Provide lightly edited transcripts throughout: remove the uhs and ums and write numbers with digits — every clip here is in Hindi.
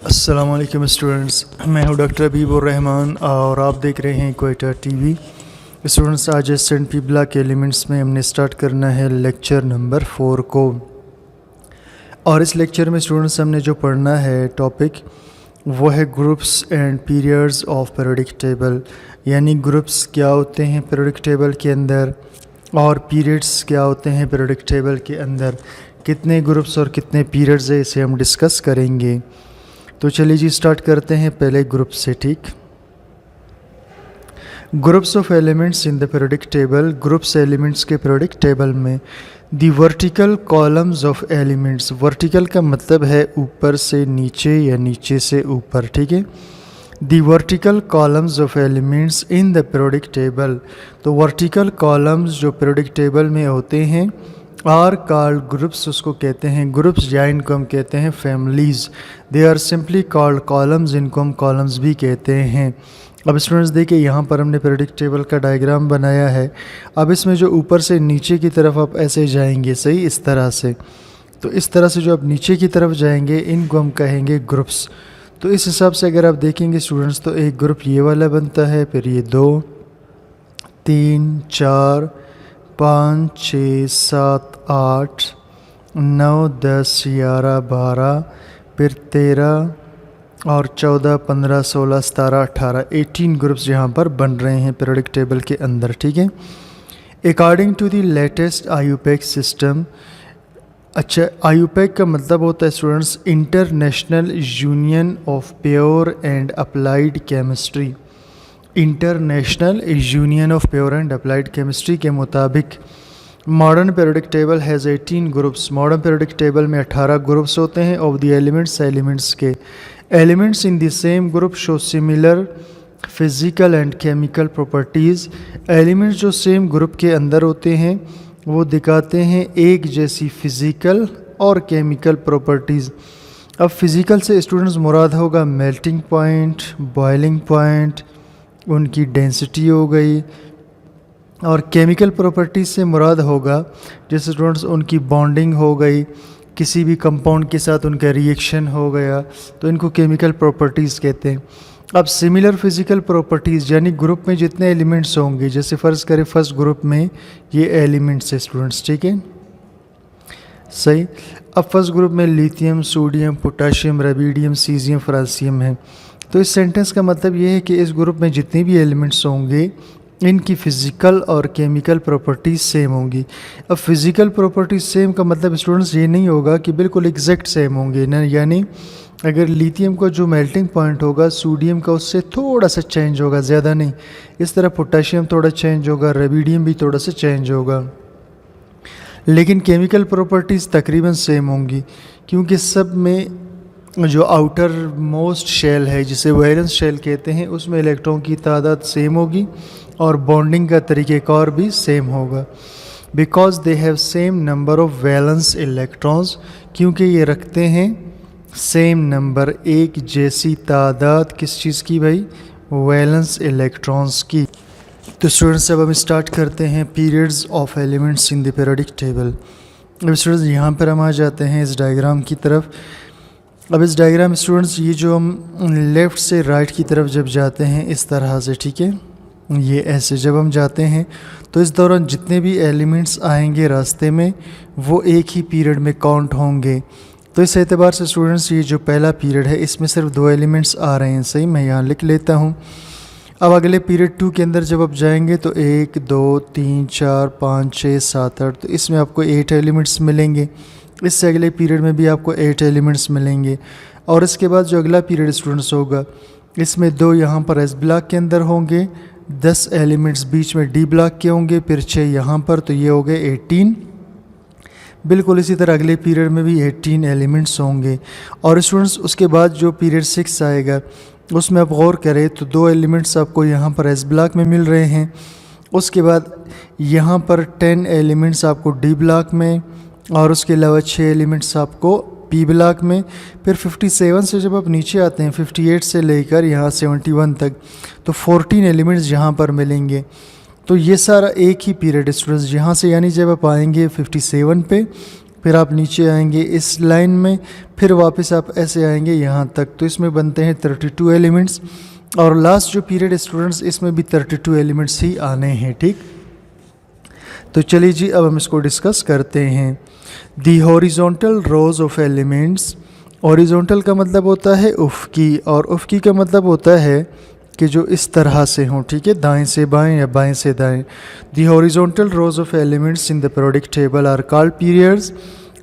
अस्सलाम वालेकुम स्टूडेंट्स, मैं हूं डॉक्टर हबीबुर रहमान और आप देख रहे हैं क्वेटा टीवी। स्टूडेंट्स, आज सेंट पीबला के एलिमेंट्स में हमने स्टार्ट करना है लेक्चर नंबर 4 को। और इस लेक्चर में स्टूडेंट्स हमने जो पढ़ना है टॉपिक वो है groups and periods of periodic table, यानी ग्रुप्स क्या होते हैं पीरियोडिक टेबल के अंदर और पीरियड्स क्या होते हैं पीरियोडिक टेबल के अंदर, कितने ग्रुप्स और कितने पीरियड्स है इसे हम डिस्कस करेंगे। तो चलिए जी स्टार्ट करते हैं पहले ग्रुप से। ठीक, groups of elements in the periodic table. Groups elements के पीरियोडिक टेबल में दी vertical columns of elements, vertical का मतलब है ऊपर से नीचे या नीचे से ऊपर। ठीक है, दी vertical columns of elements in the periodic table. तो वर्टिकल कॉलम्स जो पीरियोडिक टेबल में होते हैं आर कॉल्ड ग्रुप्स, उसको कहते हैं ग्रुप्स, या इनको हम कहते हैं families. They are simply called columns, इनको हम कॉलम्स भी कहते हैं। अब स्टूडेंट्स देखिए, यहाँ पर हमने पीरियोडिक टेबल का डायग्राम बनाया है। अब इसमें जो ऊपर से नीचे की तरफ आप ऐसे जाएंगे, सही इस तरह से, तो इस तरह से जो आप नीचे की तरफ जाएंगे इनको हम कहेंगे ग्रुप्स। तो इस हिसाब से अगर आप देखेंगे स्टूडेंट्स, तो एक ग्रुप ये वाला बनता है, फिर ये 2 3 4 5 6 7 8 9 10 11 12, फिर 13 और 14 15 16 17 18 18 ग्रुप्स यहाँ पर बन रहे हैं पीरियोडिक टेबल के अंदर। ठीक है, according to the latest IUPAC system. अच्छा, आईयूपैक का मतलब होता है students international union of pure and applied chemistry. International union of pure and applied chemistry के मुताबिक modern periodic table has 18 groups. Modern periodic table में 18 ग्रुप्स होते हैं ऑफ द एलिमेंट्स, एलिमेंट्स के। Elements in the same group show similar physical and chemical properties. Elements जो सेम ग्रुप के अंदर होते हैं वो दिखाते हैं एक जैसी फिज़िकल और केमिकल प्रॉपर्टीज़। अब फिज़िकल से स्टूडेंट्स मुराद होगा मेल्टिंग पॉइंट, बॉइलिंग पॉइंट, उनकी डेंसिटी हो गई, और केमिकल प्रॉपर्टीज़ से मुराद होगा जैसे स्टूडेंट्स उनकी बॉन्डिंग हो गई, किसी भी कंपाउंड के साथ उनका रिएक्शन हो गया, तो इनको केमिकल प्रॉपर्टीज़ कहते हैं। अब सिमिलर फिज़िकल प्रॉपर्टीज़ यानी ग्रुप में जितने एलिमेंट्स होंगे, जैसे फ़र्ज़ करें फर्स्ट ग्रुप में ये एलिमेंट्स है स्टूडेंट्स, ठीक है सही। अब फर्स्ट ग्रुप में lithium, sodium, potassium, rubidium, caesium, francium है। तो इस सेंटेंस का मतलब ये है कि इस ग्रुप में जितने भी एलिमेंट्स होंगे इनकी फ़िज़िकल और केमिकल प्रॉपर्टीज़ सेम होंगी। अब फिज़िकल प्रॉपर्टीज़ सेम का मतलब स्टूडेंट्स ये नहीं होगा कि बिल्कुल एग्जैक्ट सेम होंगे ना, यानी अगर लिथियम का जो मेल्टिंग पॉइंट होगा सोडियम का उससे थोड़ा सा चेंज होगा, ज़्यादा नहीं। इस तरह पोटाशियम थोड़ा चेंज होगा, रेबिडियम भी थोड़ा सा चेंज होगा, लेकिन केमिकल प्रॉपर्टीज़ तकरीबन सेम होंगी, क्योंकि सब में जो आउटर मोस्ट शेल है जिसे वैलेंस शेल कहते हैं उसमें इलेक्ट्रॉन की तादाद सेम होगी और बॉन्डिंग का तरीक़ेकार भी सेम होगा। Because they have same number of valence electrons, क्योंकि ये रखते हैं सेम नंबर, एक जैसी तादाद किस चीज़ की भाई, वैलेंस इलेक्ट्रॉन्स की। तो स्टूडेंट्स अब हम स्टार्ट करते हैं periods of elements in the periodic table. अब स्टूडेंट्स यहाँ पर हम आ जाते हैं इस डायग्राम की तरफ। अब इस डायग्राम स्टूडेंट्स ये जो हम लेफ़्ट से राइट की तरफ जब जाते हैं इस तरह से, ठीक है, ये ऐसे जब हम जाते हैं तो इस दौरान जितने भी एलिमेंट्स आएंगे रास्ते में वो एक ही पीरियड में काउंट होंगे। तो इस एतबार से स्टूडेंट्स ये जो पहला पीरियड है इसमें सिर्फ 2 एलिमेंट्स आ रहे हैं, सही, मैं यहाँ लिख लेता हूँ। अब अगले पीरियड 2 के अंदर जब आप जाएंगे तो 1 2 3 4 5 6 7 8, तो इसमें आपको 8 एलिमेंट्स मिलेंगे। इससे अगले पीरियड में भी आपको 8 एलिमेंट्स मिलेंगे। और इसके बाद जो अगला पीरियड स्टूडेंट्स होगा इसमें 2 यहाँ पर एस ब्लॉक के अंदर होंगे, 10 एलिमेंट्स बीच में डी ब्लॉक के होंगे, फिर 6 यहाँ पर, तो ये हो गए 18। बिल्कुल इसी तरह अगले पीरियड में भी 18 एलिमेंट्स होंगे। और स्टूडेंट्स उसके बाद जो पीरियड 6 आएगा उसमें आप गौर करें तो 2 एलिमेंट्स आपको यहाँ पर एस ब्लॉक में मिल रहे हैं। उसके बाद यहाँ पर 10 एलिमेंट्स आपको डी ब्लॉक में, और उसके अलावा 6 एलिमेंट्स आपको पी ब्लॉक में। फिर 57 से जब आप नीचे आते हैं 58 से लेकर यहाँ 71 तक, तो 14 एलिमेंट्स यहाँ पर मिलेंगे। तो ये सारा एक ही पीरियड स्टूडेंट्स यहाँ से, यानी जब आप आएंगे 57 पे फिर आप नीचे आएंगे इस लाइन में, फिर वापस आप ऐसे आएंगे यहाँ तक, तो इसमें बनते हैं 32 एलिमेंट्स। और लास्ट जो पीरियड स्टूडेंट्स, इसमें भी 32 एलिमेंट्स ही आने हैं, ठीक। तो चलिए जी, अब हम इसको डिस्कस करते हैं। दी horizontal rows of elements, horizontal का मतलब होता है उफ़की, और उफ़की का मतलब होता है कि जो इस तरह से हों, ठीक है, दाएं से बाएं या बाएं से दाएं। The horizontal rows of elements in the periodic table are called periods.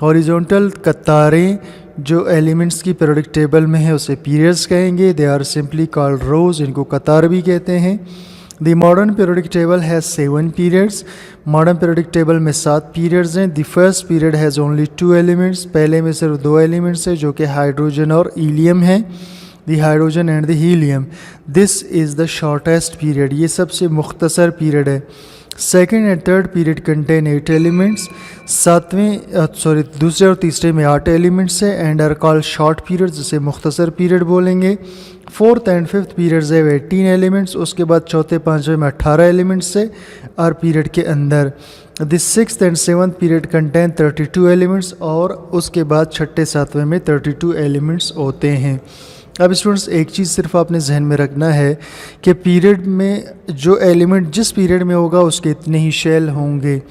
Horizontal कतारें जो एलिमेंट्स की पीरियोडिक टेबल में है उसे पीरियड्स कहेंगे। दे आर सिंपली कॉल्ड रोज, इनको कतार भी कहते हैं। The modern periodic table has 7 periods. Modern periodic table में 7 पीरियड्स हैं। The first period has only 2 elements, पहले में सिर्फ 2 एलिमेंट्स है जो कि हाइड्रोजन और हीलियम है। The hydrogen and the helium, this is the shortest period, ये सबसे मुख्तसर पीरियड है। Second and third period contain 8 elements, दूसरे और तीसरे में 8 एलिमेंट्स है and are called short period, जिसे मुख्तसर पीरियड बोलेंगे। फोर्थ एंड फिफ्थ पीरियड्स है 18 एलिमेंट्स, उसके बाद चौथे पाँचवें में 18 एलिमेंट्स है और पीरियड के अंदर। The sixth and seventh period contain 32 elements, और उसके बाद छठे सातवें में 32 एलिमेंट्स होते हैं। अब स्टूडेंट्स, एक चीज़ सिर्फ आपने जहन में रखना है कि पीरियड में जो एलिमेंट जिस पीरियड में होगा उसके इतने ही शेल होंगे।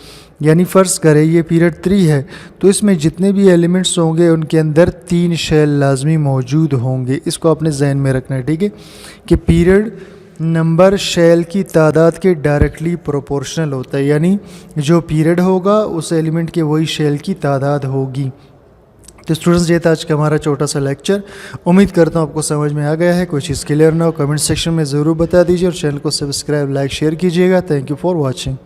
यानी फ़र्ज़ करें ये पीरियड 3 है, तो इसमें जितने भी एलिमेंट्स होंगे उनके अंदर 3 शेल लाजमी मौजूद होंगे। इसको आपने जहन में रखना है, ठीक है, कि पीरियड नंबर शेल की तादाद के डायरेक्टली प्रोपोर्शनल होता है। यानी जो पीरियड होगा उस एलिमेंट के वही शेल की तादाद होगी। तो स्टूडेंट्स, ये था आज का हमारा छोटा सा लेक्चर। उम्मीद करता हूँ आपको समझ में आ गया है। कोई चीज़ क्लियर ना हो कमेंट सेक्शन में ज़रूर बता दीजिए और चैनल को सब्सक्राइब, लाइक, शेयर कीजिएगा। Thank you for watching.